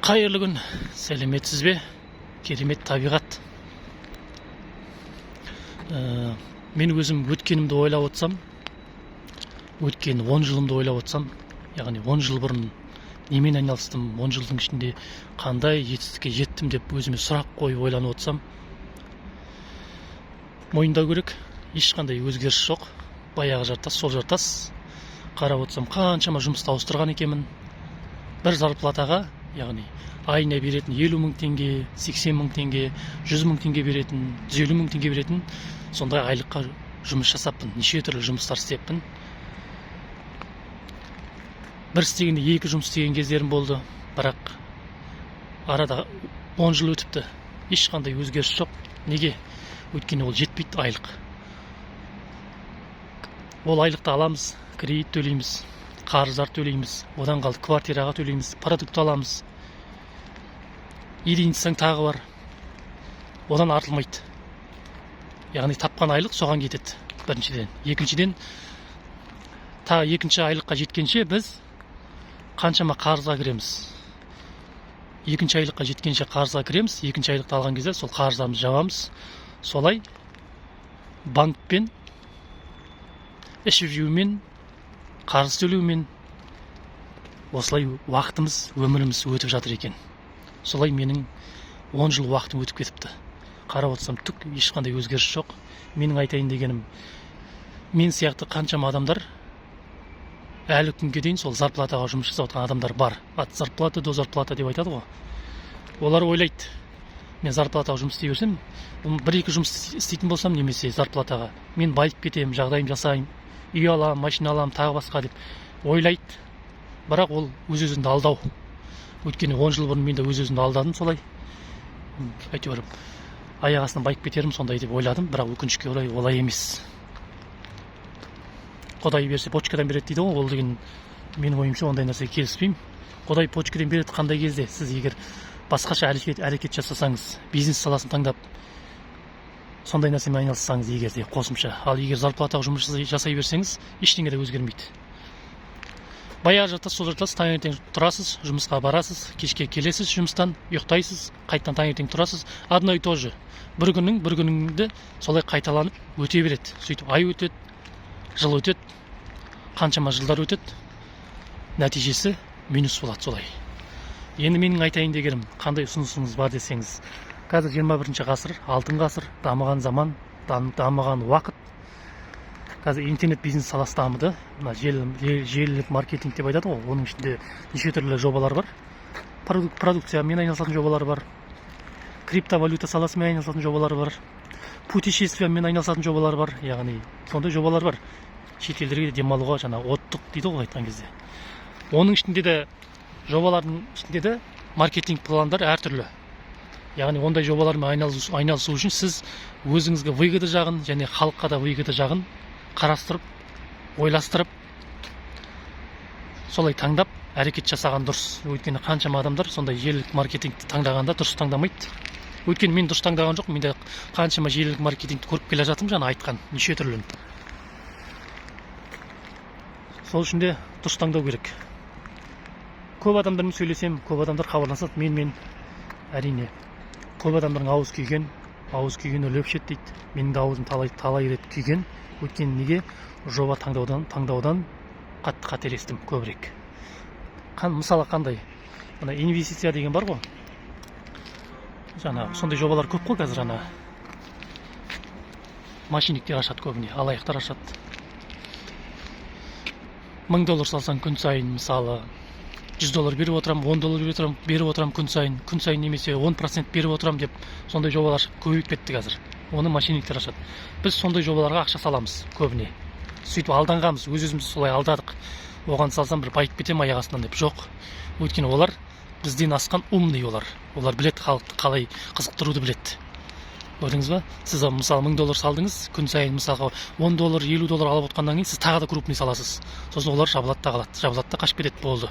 Қайырлы күн, сәлеметсіз бе? Керемет табиғат. Мен өзім өткенімді ойлап отырсам, өткен 10 жылымды ойлап отырсам, яғни 10 жыл бұрын немен айналыстым, 10 жылдың ішінде қандай жетістікке жеттім деп өзіме сұрақ қойып ойланып отырсам, мойындау керек, ешқандай өзгеріс жоқ. Баяғы жартас, сол жартас. Қарап отырсам, қаншама жұмысты ауыстырған екенмін. Бір зарплатаға, яғни айына беретін 50 мың теңге, 80 мың теңге, 100 мың теңге беретін, 150 мың теңге беретін, сондай айлыққа жұмыс жасаппын. Неше түрлі жұмыстар істеппін. Бір істегенде екі жұмыс істеген кездерім болды, бірақ арада 10 жыл өтіпті. Ешқандай өзгеріс жоқ. Неге? Өйткені ол жетпейді айлық. Ол айлықты аламыз, кредит төлейміз, қарыздар төлейміз, одан қалды квартираға төлейміз, продукт аламыз. Единсің тағы бар. Одан артылмайды. Яғни тапқан айлық соған кетеді. Біріншіден. Екіншіден, тағы екінші айлыққа жеткенше біз қаншама қарызға кіреміз. Екінші айлыққа жеткенше қарызға кіреміз. Екінші айлықты алған кезде сол қарыздарымызды жабамыз. Солай банкпен, ішіп жеумен, қарыз төлеумен осылай уақытымыз, өміріміз өтіп жатыр екен. Солай менің 10 жыл уақытым өтіп кетіпті. Қарап отырсам, түк ешқандай өзгеріс жоқ. Менің айтайын дегенім, мен сияқты қаншама адамдар әлі күнге дейін сол зарплатаға жұмыс жасап отырған адамдар бар. От зарплаты до зарплаты деп айтады ғой. Олар ойлайды, мен зарплатаға жұмыс істей берсем, бір-екі жұмыс істейтін болсам, немесе зарплатаға, мен байып кетемін, жағдайым жасайым, үй алам, машина алам, тағы басқа деп ойлайды. Бірақ ол өз-өзіңді алдау. Өйткені 10 жыл бұрын мен де өз-өзімді алдадым солай. Әйтеуір аяқ астынан байып кетерім сондай деп ойладым, бірақ өкінішке орай олай емес. Құдай берсе почкадан береді дейді ғой, ол деген менің ойымша ондай нәрсеге келіспеймін. Құдай почкадан береді қандай кезде? Сіз егер басқаша әрекет жасасаңыз, бизнес саласын таңдап, сондай нәрсемен айналыссаңыз егер де қосымша. Ал егер зарплатаға жұмыс жасай берсеңіз, ештеңе де өзгермейді. Баяғы жартас, сол жартас, таңертең тұрасыз, жұмысқа барасыз, кешке келесіз жұмыстан, ұйықтайсыз, қайттан таңертең тұрасыз, одно и то же. Бір күніңді солай қайталанып өте береді. Сөйтіп ай өтеді, жыл өтеді, қаншама жылдар өтеді. Нәтижесі минус болады солай. Енді менің айтайын дегенім, қандай ұсынысыңыз бар десеңіз, қазір 21 ғасыр, алтын ғасыр, дамыған заман, дамыған уақыт. Қазір интернет бизнес саласы дамыды. Желілік маркетинг деп айтады ғой. Оның ішінде неше түрлі жобалар бар. Продукциямен айналысатын жобалар бар. Криптовалюта саласымен айналысатын жобалар бар. Путешествиямен айналысатын жобалар бар. Яғни сондай жобалар бар. Шетелдерге демалуға, жаңа оттық дейді ғой айтқан кезде. Оның ішінде де жобалардың ішінде де маркетинг пландар әртүрлі. Яғни ондай жобалармен айналысу үшін сіз өзіңізге выгода жағын және халыққа да выгода жағын қарастырып, ойластырып, солай таңдап, әрекет жасаған дұрыс. Өйткені қаншама адамдар сондай желілік маркетингті таңдағанда дұрыс таңдамайды. Өйткені мен дұрыс таңдаған жоқ, менде қаншама желілік маркетингті көріп келе жатырмын, жаңа айтқан неше түрлі. Сол үшін де дұрыс таңдау керек. Көп адамдармен сөйлесем, көп адамдар хабарласады, мен әрине көп адамдардың ауыз күйген өліп шет дейді. Менің де аузым талай рет күйген. Өйткені неге? Жоба таңдаудан қатты қателестім көбірек. Мысалы қандай? Мына инвестиция деген бар ғой. Жаңа сондай жобалар көп қой қазір, жаңа мошенниктер ашады көбіне, алаяқтар ашады. $1000 салсаң күн сайын, мысалы $100 беріп отырам, $10 беріп отырам күн сайын немесе 10% беріп отырам деп сондай жобалар көбейіп кетті қазір. Оны мошенниктер ашады. Біз сондай жобаларға ақша саламыз көбіне. Сөйтіп алданғанбыз, өз-өзімізді солай алдадық. Оған салсам бір байып кетем аяқ астынан деп. Жоқ. Өйткені олар бізден асқан умный олар. Олар білет халықты қалай қызықтыруды білет. Көрдіңіз ба? Сіз мысалы $1000 салдыңыз, күн сайын мысалға $10, $50 алып отқаннан кейін сіз тағы да крупный саласыз. Сосын олар жабылады да қашып кетеді, болды.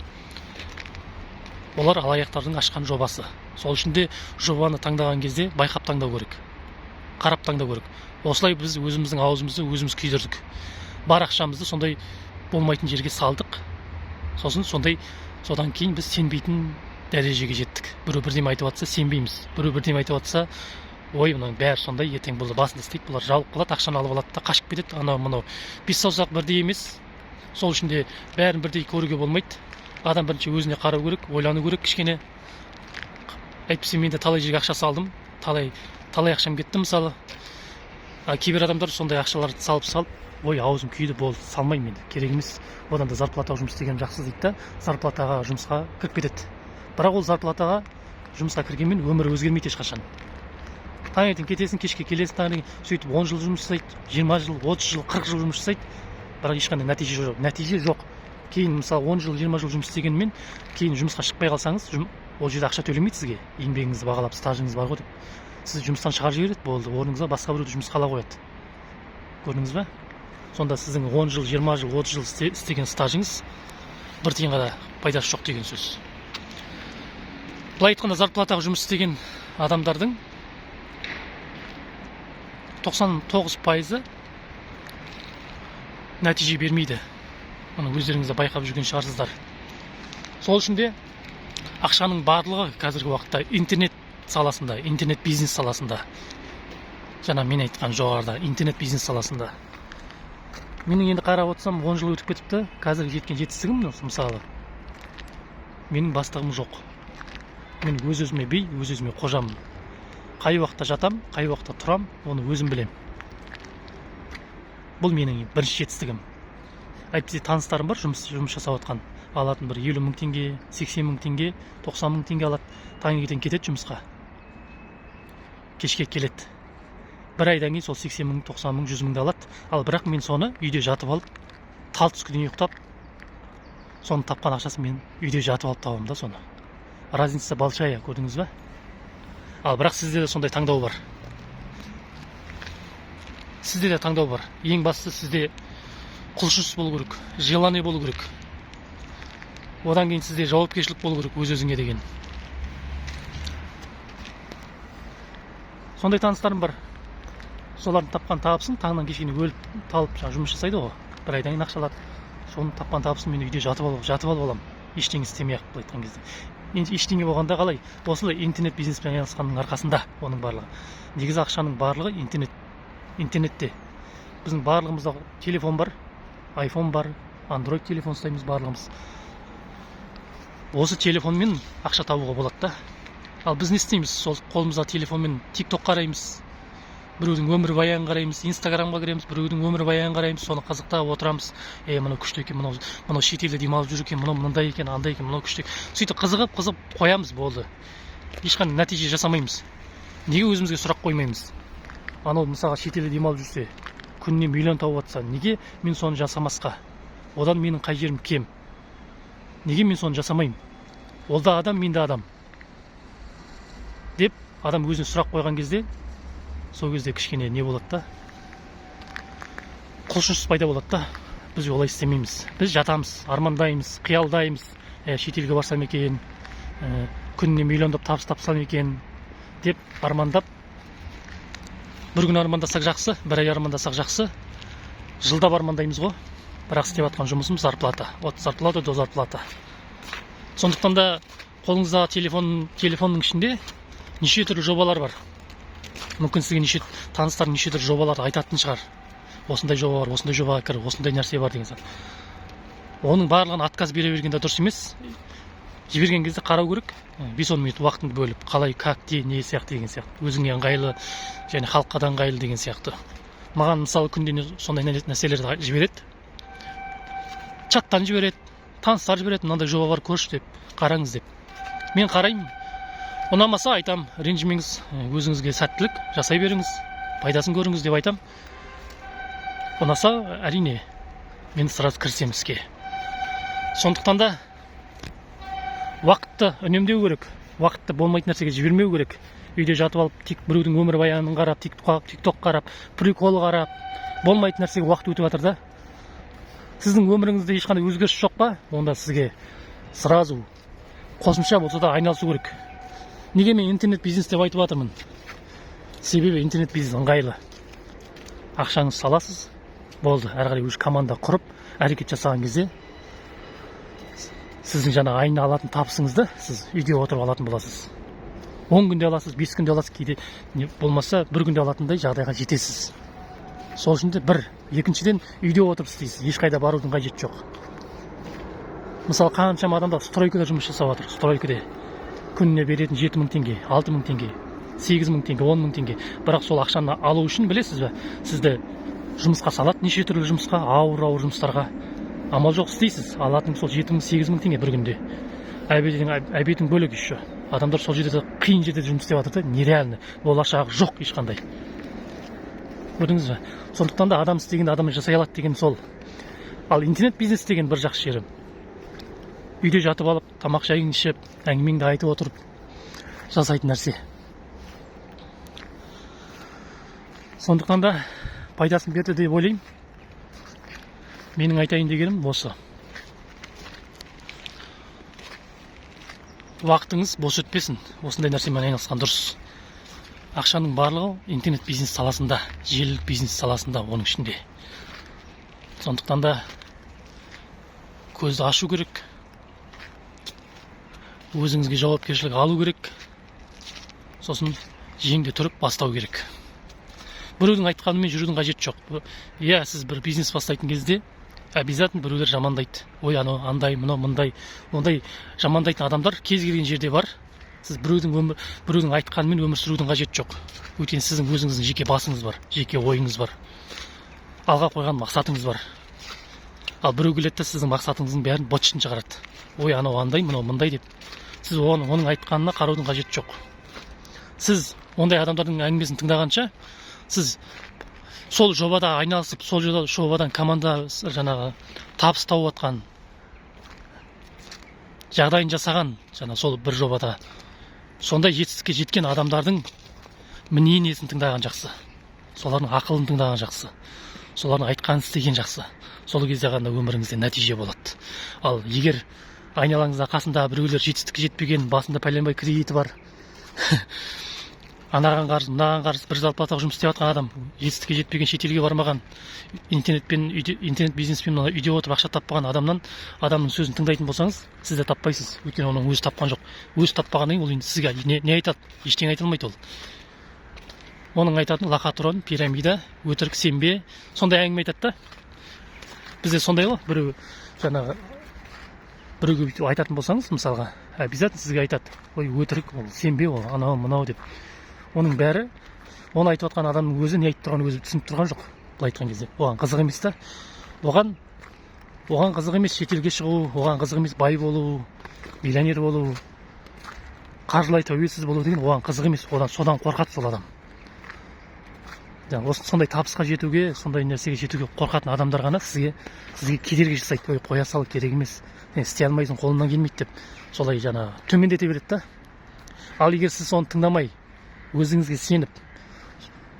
Олар алаяқтардың ашқан жобасы. Сол үшін де жобаны таңдаған кезде байқап таңдау керек. Қарап таңдау керек. Осылай біз өзіміздің аузымызды өзіміз күйдірдік. Бар ақшамызды сондай болмайтын жерге салдық. Сосын содан кейін біз сенбейтін дәрежеге жеттік. Біреу бірдеме айтып жатса сенбейміз, біреу бірдеме айтып жатса ой мынаның бәрі сондай, ертең бұл басында істейді, бұлар жауып қалады, ақшаны алып алады да қашып кетеді, анау мынау. Бес саусақ бірдей емес, сол үшін де бәрін бірдей көруге болмайды. Адам бірінші өзіне қарау керек, ойлану керек кішкене. Әйтпесе мен де талай жерге ақша салдым, талай ақшам кетті мысалы. Кейбір адамдар сондай ақшаларды салып ой аузым күйді, болды салмаймын енді, керек емес, одан да зарплатаға жұмыс істеген жақсы дейді да, зарплатаға жұмысқа кіріп кетеді. Бірақ ол зарплатаға жұмысқа кіргенмен өмірі өзгермейді ешқашан. Таңертең кетесің, кешке келесің, таңертең сөйтіп 10 жыл жұмыс жасайды, 20 жыл, 30 жыл, 40 жыл жұмыс жасайды, бірақ ешқандай нәтиже жоқ. Кейін мысалы 10 жыл, 20 жыл жұмыс істегенмен, кейін жұмысқа шықпай қалсаңыз, ол жерде ақша төлемейді сізге, еңбегіңізді бағалап, стажыңыз бар ғой деп. Сіз жұмыстан шығарып жібереді, болды, орныңызға басқа біреуді жұмысқа ала қояды. Көрдіңіз бе? Сонда сіздің 10 жыл, 20 жыл, 30 жыл істеген стажыңыз бір тиынға да пайдасы жоқ деген сөз. Былай айтқанда зарплатаға жұмыс істеген адамдардың 99% нәтиже бермейді. Оны өздеріңіз де байқап жүрген шығарсыздар. Сол үшін де ақшаның барлығы қазіргі уақытта интернет саласында, интернет бизнес саласында. Жаңа мен айтқан жоғарыда интернет бизнес саласында. Менің енді қарап отырсам 10 жыл өтіп кетіпті. Қазіргі жеткен жетістігім мысалы менің бастығым жоқ. Мен өз-өзіме би, өз-өзіме қожамын. Қай уақытта жатам, қай уақытта тұрам, оны өзім білем. Бұл менің бірінші жетістігім. Әйтпесе таныстарым бар, жұмыс жасап отқан. Алатын бір 50 мың теңге, 80 мың теңге, 90 мың теңге алады. Таңертең кетеді жұмысқа. Кешке келеді. Бір айдан кейін сол 80 мың, 90 мың, 100 мыңды алады. Ал бірақ мен соны үйде жатып алып, тал түскі дейін ұйықтап, соны тапқан ақшасын мен үйде жатып алып табамын да соны. Разница большая, көрдіңіз бе? Ал бірақ сізде де сондай таңдау бар. Сізде де таңдау бар. Ең бастысы сізде құлшыныс болу керек, желание болу керек. Одан кейін сізде жауапкершілік болу керек өз-өзіңе деген. Сондай таныстарым бар. Солардың тапқан табысын таңнан кешкене өліп талып жұмыс жасайды ғой. Бір айдан кейін ақша алады. Соны тапқан табысын мен үйде жатып алып аламын. Ештеңе істемей-ақ былай айтқан кезде. Енді ештеңе болғанда қалай? Осылай интернет бизнеспен айналысқанның арқасында оның барлығы. Негізі ақшаның барлығы интернетте. Біздің барлығымызда телефон бар, iPhone бар, Android телефон ұстаймыз барлығымыз. Осы телефонмен ақша табуға болады да. Ал біз не істейміз? Сол қолымызда телефонмен TikTok қараймыз. Біреудің өмір баянын қараймыз, Instagramға кіреміз, біреудің өмір баянын қараймыз, соны қызықтап отырамыз. Мынау күшті екен, мынау шетелде демалып жүр екен, мынау мынандай екен, андай екен, мынау күшті. Сөйтіп қызығып қоямыз, болды. Ешқандай нәтиже жасамаймыз. Неге өзімізге сұрақ қоймаймыз? Анау мысалға шетелде демалып жүрсе, күніне миллион тауып жатса, неге мен соны жасамасқа? Одан менің қай жерім кем? Неге мен соны жасамаймын? Ол да адам, мен де адам. Деп адам өзіне сұрақ қойған кезде, сол кезде кішкене не болады да? Құлшыныс пайда болады да. Біз олай істемейміз. Біз жатамыз, армандаймыз, қиялдаймыз. Шетелге барсам екен, күніне миллиондап табыс тапсам екен деп армандап. Бір күн армандасақ жақсы, бір ай армандасақ жақсы. Жылдап армандаймыз ғой. Бірақ істеп жатқан жұмысымыз зарплата. Вот зарплата до зарплата. Сондықтан да қолыңыздағы телефонның ішінде неше түрлі жобалар бар. Мүмкін сізге таныстардың неше түрлі жобаларды айтатын шығар. Осындай жоба бар, осындай жобаға кір, осындай нәрсе бар деген сияқты. Оның барлығын отказ бере бергенде дұрыс емес. Жіберген кезде қарау керек. 5-10 минут уақытыңды бөліп, қалай, как, не сияқты деген сияқты. Өзіңе ыңғайлы және халыққа да ыңғайлы деген сияқты. Маған мысалы күнде сондай нәрселерді жібереді. Чаттан жібереді, таныстар жібереді, мынандай жоба бар, көрші деп, қараңыз деп. Мен қараймын. Ұнамаса айтам, ренжімеңіз, өзіңізге сәттілік жасай беріңіз, пайдасын көріңіз деп айтам. Ұнаса, әрине, мен сразу кірісемін іске. Сондықтан да уақытты үнемдеу керек, уақытты болмайтын нәрсеге жібермеу керек. Үйде жатып алып, тек біреудің өмір баянын қарап, TikTok қарап, прикол қарап, болмайтын нәрсеге уақыт өтіп жатыр да. Сіздің өміріңізде ешқандай өзгеріс жоқ па? Онда сізге сразу қосымша болса да айналысу керек. Неге мен интернет бизнес деп айтып жатырмын? Себебі интернет бизнес ыңғайлы. Ақшаңыз саласыз, болды, әрі қарай өз команда құрып, әрекет жасаған кезде сіздің жаңа айына алатын табысыңызды сіз үйде отырып алатын боласыз. 10 күнде аласыз, 5 күнде аласыз, кейде болмаса 1 күнде алатындай жағдайға жетесіз. Сол үшін де бір, екіншіден үйде отырып істейсіз, ешқайда барудың қажеті жоқ. Мысалы қаншама адамдар стройкада жұмыс жасап жатыр. Стройкада күніне беретін 7 мың теңге, 6 мың теңге, 8 мың теңге, 10 мың теңге. Бірақ сол ақшаны алу үшін білесіз бе, сізді жұмысқа салады, неше түрлі жұмысқа, ауыр жұмыстарға. Амал жоқ істейсіз, алатын сол 7 мың, 8 мың теңге бір күнде. Әбетің бөлек еще. Адамдар сол жерде қиын жерде жұмыс істеп жатыр да, нереально. Болашағы жоқ ешқандай. Көрдіңіз бе? Сондықтан да адам істегенді адам жасай алады деген сол. Ал интернет бизнес деген бір жақсы жері. Үйде жатып алып, тамақ жайын ішіп, әңгімеңді айтып отырып жасайтын нәрсе. Сондықтан да пайдасын берді деп ойлаймын. Менің айтайын дегенім осы. Уақытыңыз бос өтпесін. Осындай нәрсемен айналысқан дұрыс. Ақшаның барлығы интернет бизнес саласында, желілік бизнес саласында, оның ішінде. Сондықтан да көзді ашу керек. Өзіңізге жауапкершілік алу керек. Сосын жеңде тұрып бастау керек. Біреудің айтқанымен жүрудің қажеті жоқ. Иә, сіз бір бизнес бастайтын кезде обязательно біреулер жамандайды. Ой, анау андай, мынау мындай. Ондай жамандайтын адамдар кез келген жерде бар. Сіз біреудің айтқанымен өмір сүрудің қажеті жоқ. Өйткені сіздің өзіңіздің жеке басыңыз бар, жеке ойыңыз бар. Алға қойған мақсатыңыз бар. Ал біреу келеді, сіздің мақсатыңыздың бәрін бытшын шығарады. Ой, анау андай, мынау мындай деп. Сіз оның айтқанына қараудың қажеті жоқ. Сіз ондай адамдардың әңгімесін тыңдағанша, сіз сол жобада айналысып, сол жобадан команда жаңағы табыс тауып атқан, жағдайын жасаған, жаңа сол бір жобада сондай жетістікке жеткен адамдардың мнениесін тыңдаған жақсы. Солардың ақылын тыңдаған жақсы. Солардың айтқанын істеген жақсы. Сол кезде ғана өміріңізде нәтиже болады. Ал егер айналаңызда қасында біреулер жетістікке жетпеген, басында пәленбай кредиті бар, анаған қарыз, мынаған қарыз, бір зарплатаға жұмыс істеп жатқан адам, жетістікке жетпеген, шетелге бармаған, интернет бизнеспен үйде отырып ақша таппаған адамның сөзін тыңдайтын болсаңыз, сіз де таппайсыз. Өйткені оның өзі тапқан жоқ. Өзі таппағаннан кейін ол енді сізге не айтады? Ештеңе айта алмайды ол. Оның айтатын лохотрон, пирамида, өтірік, сенбе, сондай әңгіме айтады да. Бізде сондай ғой, біреуге айтатын болсаңыз, мысалға, обязательно сізге айтады. Ой, өтірік, ол сенбе, ол анау, мынау деп. Оның бәрі, оны айтып отқан адамның өзі не айтып тұрғанын өзі түсініп тұрған жоқ. Бұл айтқан кезде. Оған қызық емес та. Оған қызық емес шетелге шығу, оған қызық емес бай болу, миллионер болу, қаржылай тәуелсіз болу деген оған қызық емес. Содан қорқады сол адам. Сондай табысқа жетуге, сондай нәрсеге жетуге қорқатын адамдар ғана сізге кедергі жасайды. Ой, қоя сал, керек емес. Істей алмайсың, қолыңнан келмейді деп. Солай жаңа төмендете береді да. Ал егер сіз соны тыңдамай, өзіңізге сеніп,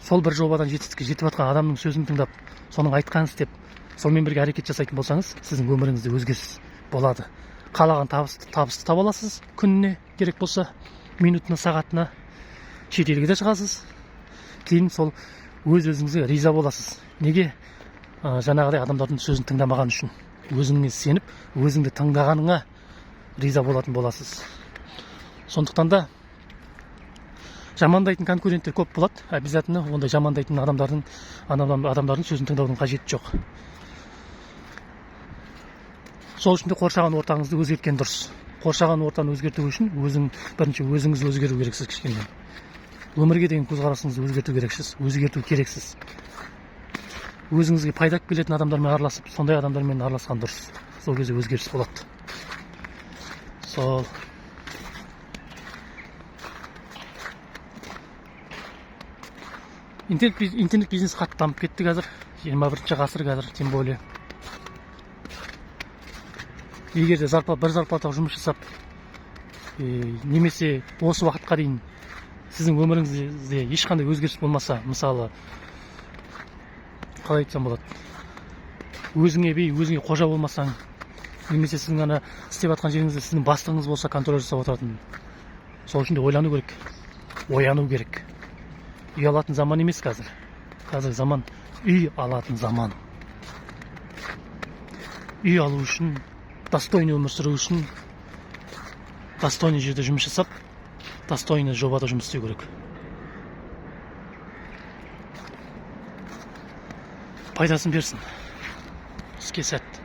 сол бір жобадан жетістікке жетіп жатқан адамның сөзін тыңдап, соның айтқанын істеп, сонымен бірге әрекет жасайтын болсаңыз, сіздің өміріңізде өзгеріс болады. Қалаған табысты таба аласыз, күніне керек болса, минутына, сағатына, шетелге де шығасыз. Кейін сол өзіңізге риза боласыз. Неге? Жаңағыдай адамдардың сөзін тыңдамаған үшін. Өзіңе сеніп, өзіңді тыңдағаныңа риза болатын боласыз. Сондықтан да жамандайтын конкуренттер көп болады. Обязательно ондай жамандайтын адамдардың сөзін тыңдаудың қажеті жоқ. Сол үшін де қоршаған ортаңызды өзгерткен дұрыс. Қоршаған ортаны өзгерту үшін бірінші өзіңіз өзгеру керексіз кішкене. Өмірге деген көзқарасыңызды өзгерту керексіз. Өзіңізге пайда келетін адамдармен араласып, сондай адамдармен араласқан дұрыс. Сол кезде өзгеріс болады. Сол интернет бизнес қатты дамып кетті қазір. 21 ғасыр қазір, тем более. Егер де бір зарплатаға жұмыс жасап, немесе осы уақытқа дейін сіздің өміріңізде ешқандай өзгеріс болмаса, мысалы, қалай айтсам болады, өзіңе қожа болмасаң, немесе сіздің ана істеп жатқан жеріңізде сіздің бастығыңыз болса, контроль жасап отыратын, сол үшін де ойлану керек, ояну керек. Үй алатын заман емес қазір. Қазір заман үй алатын заман. Үй алу үшін, достойный өмір сүру үшін достойный жерде жұмыс жасап, достойный жобада жұмыс істеу керек. Пайдасын берсін. Іске сәт.